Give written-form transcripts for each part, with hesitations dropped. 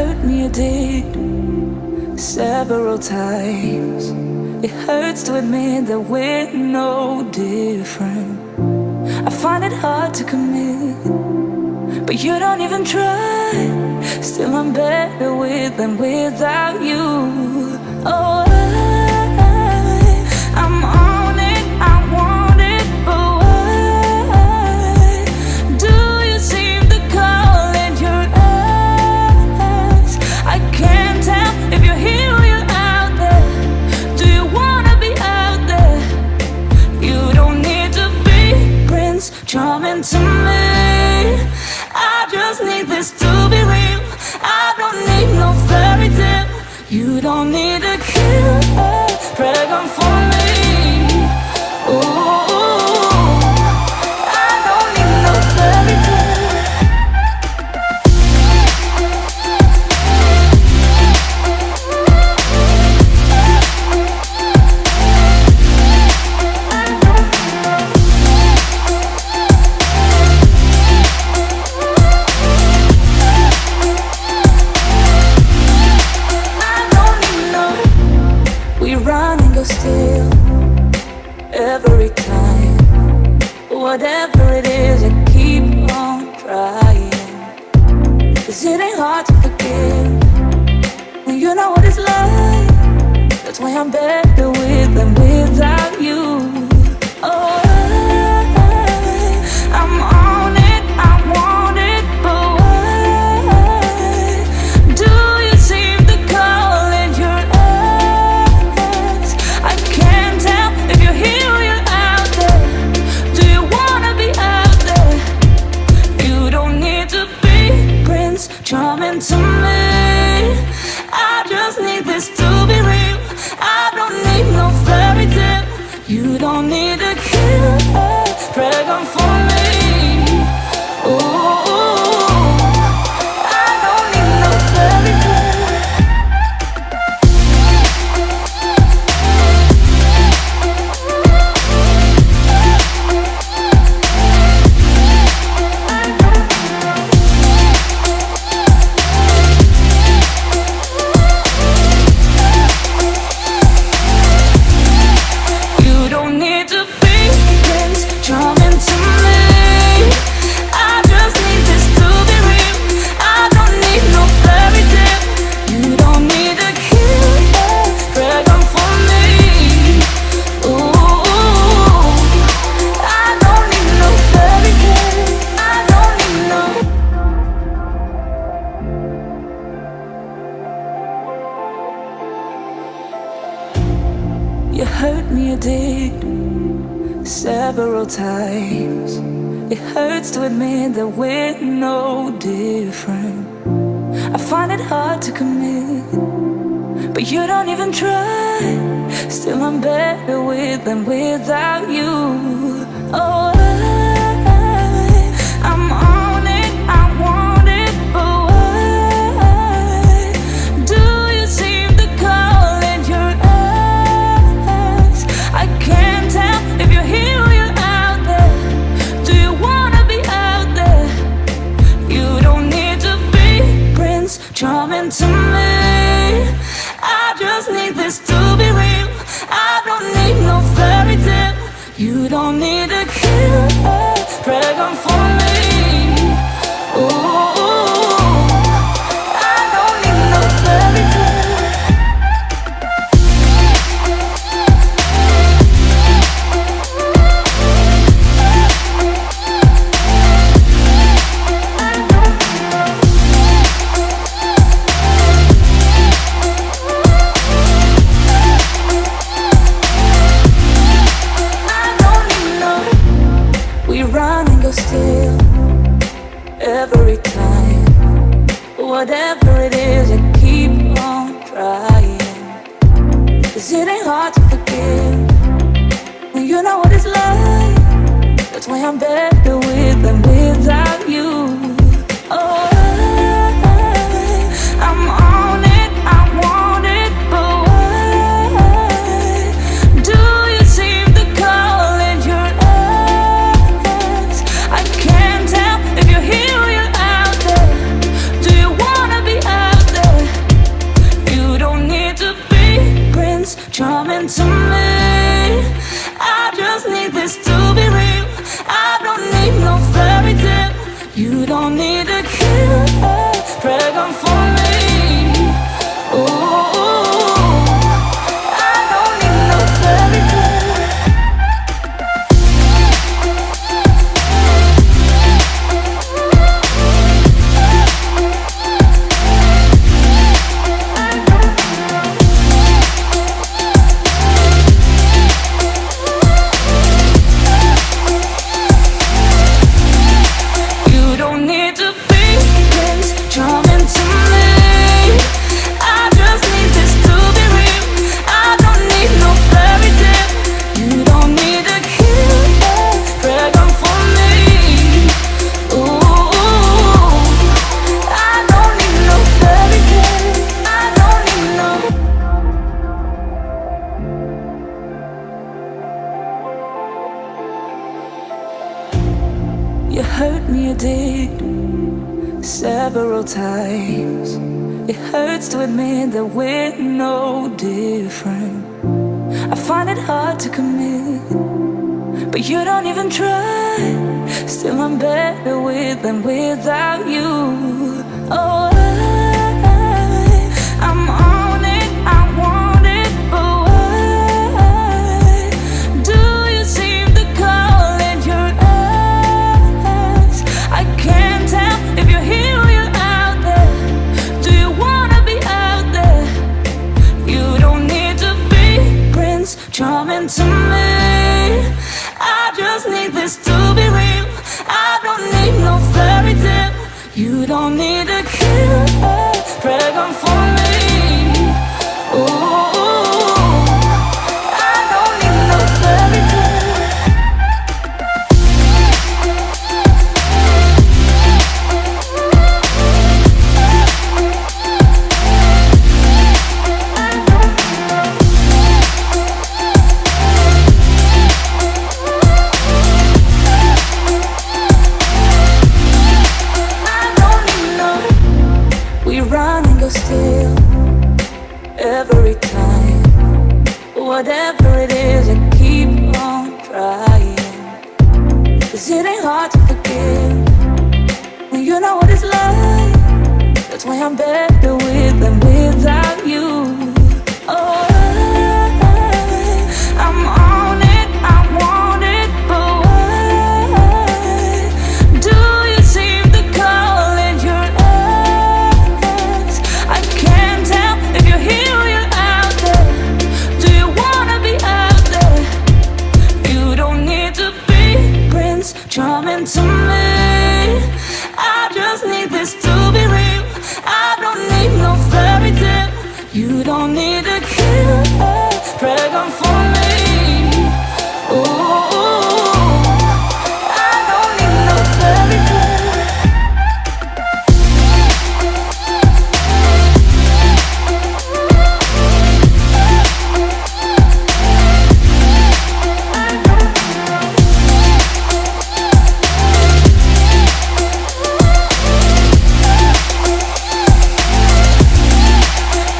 hurt me, you did, several times. It hurts to admit that we're no different. I find it hard to commit, but you don't even try. Still I'm better with than without you. Oh, I'm on it, I want it, but why do you seem to call in your eyes? I can't tell if you're here or you're out there. Do you wanna be out there? You don't need to be Prince Charming to me. I just need this to be real. I don't need no fairy tale. You don't need to kill a dragon for me. Ooh, I don't need no fairy tale. Still, every time, whatever it is, I keep on trying. 'Cause it ain't hard to forgive when you know what it's like. That's why I'm better with than without you. Oh, I'm on it, I want it, but why do you seem to call in your eyes? I can't tell if you're here or you're out there. Do you wanna be out there? You don't need to be Prince Charming to me. I just need this to be real. I don't need no fairy tale. You don't need to kill a dragon for me. Ooh, I don't need no fairy tale. You don't need to be Prince Charming to me. I just need this to be real. I don't need no fairy tale. You don't need to kill a dragon for me. Ooh, I don't need no fairy tale. I don't need no. You hurt me, you did, several times. It hurts to admit that we're no different. I find it hard to commit, but you don't even try. Still I'm better with than without you. Oh, I'm on it, I want it, but why do you seem to call in your eyes? I can't tell if you're here or you're out there. Do you wanna be out there? You don't need to be Prince Charming to me. I just need this to be real. I don't need no fairy tale. You don't need to kill a dragon for me. Ooh, I don't need no fairy tale. Still, every time, whatever it is, I keep on trying. 'Cause it ain't hard to forgive when you know what it's like. That's why I'm better with than without you. Oh, I'm on it, I want it, but why do you seem to call in your eyes? I can't tell if you're here or you're out there. Do you wanna be out there? charming to me. I just need this to be real. I don't need no fairy tale. You don't need a killer pregnant for me. Ooh, I don't need no fairy tale. You hurt me, you did, several times. It hurts to admit that we're no different. I find it hard to commit, but you don't even try. Still I'm better with than without you. Oh, I'm on it, I want it, but why do you seem to call it your eyes? I can't tell if you're here or you're out there. Do you wanna be out there? You don't need to be Prince Charming to me. I just need this to be real. I don't need no fairy tale. You don't need a killer pregnant for me. Ooh, I don't need no fairy tale. Run and go still every time. Whatever it is, I keep on trying. 'Cause it ain't hard to forgive when you know what it's like. That's why I'm better with than without you. Oh, I'm on it, I want it, but why do you seem to call it your eyes? I can't tell if you're here or you're out there. Do you wanna be out there? You don't need to be Prince Charming to me. I just need this to be real. I don't need no fairy tale. You don't need a killer pregnant for me. Ooh, I don't need no fairy tale.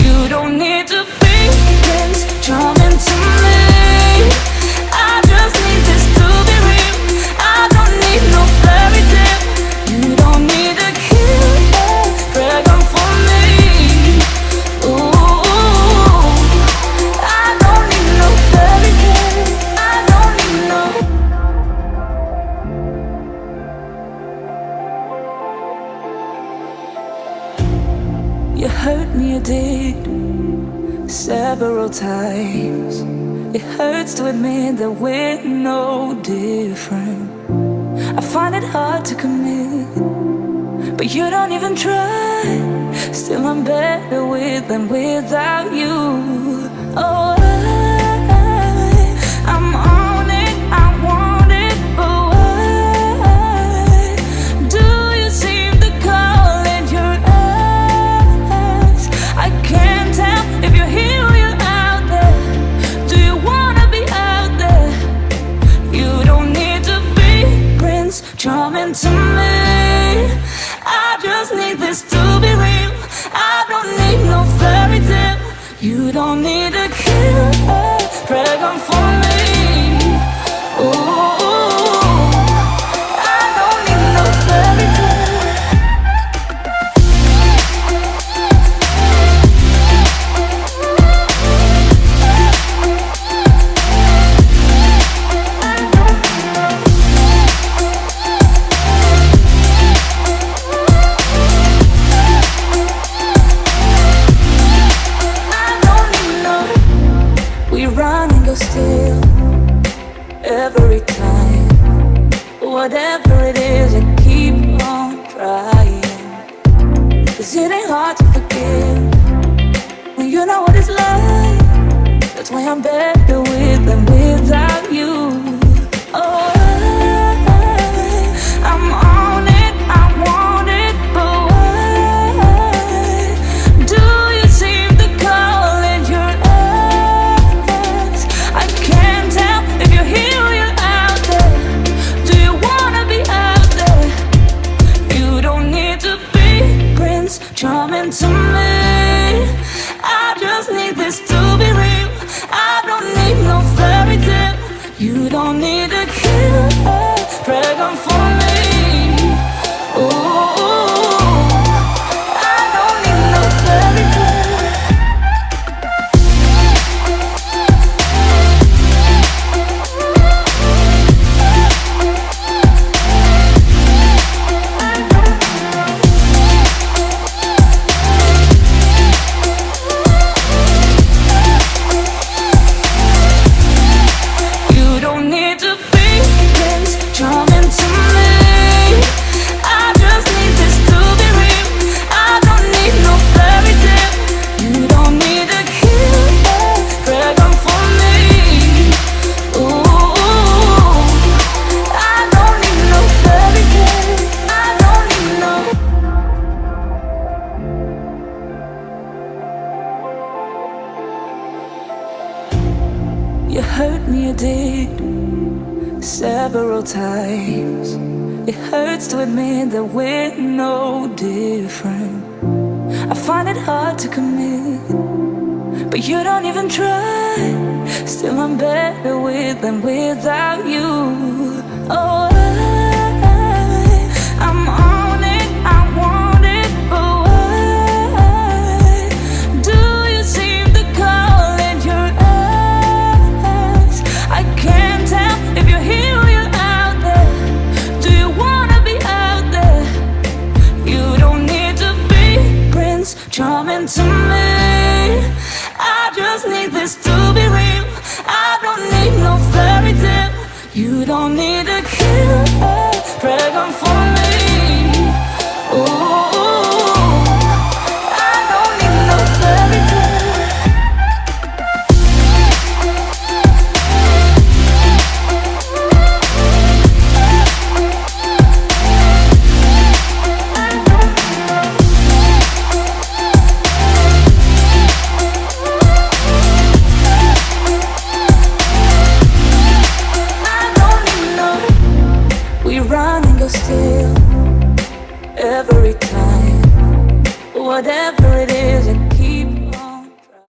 You don't need to be Prince Charming to me. I just need this to be real. I don't need no fairy tale. You don't need a killer pregnant for me. Ooh, I don't need no fairy tale. I don't need no. You hurt me, you did, several times. It hurts to admit that we're no different. I find it hard to commit, but you don't even try. Still I'm better with than without you. Oh, I'm on it, I want it, but why do you seem to call it your eyes? I can't tell if you're here or you're out there. Do you wanna be out there? You don't need to be Prince Charming to me. I just need this to be real. I don't need no fairy tale. You don't need a killer pregnant for me. Ooh, I don't need no fairy tale. Run and go still every time. Whatever it is, I keep on trying. 'Cause it ain't hard to forgive when you know what it's like. That's why I'm better with than without you. Oh, I'm on it, I want it, but why do you seem to call it your own? I can't tell if you're here or you're out there. Do you wanna be out there? You don't need to be Prince Charming to me. I just need this to be real. I don't need no fairy tale. You don't need a killer pregnant for me. Ooh, I don't need no fairy tale. You don't need to be Prince Charming to me. I just need this to be real. I don't need no fairy tale. You don't need a killer pregnant for me. Ooh, I don't need no fairy tale. I don't need no. You hurt me, you did, several times. It hurts to admit that we're no different. I find it hard to commit, but you don't even try. Still I'm better with than without you. Oh, I'm on it, I want it, but why do you seem to call it your own? I can't tell if you're here or you're out there. Do you wanna be out there? You don't need to be Prince Charming to me. I just need this to be real. I don't need no fairy tale. You don't need a killer pregnant for me. Ooh,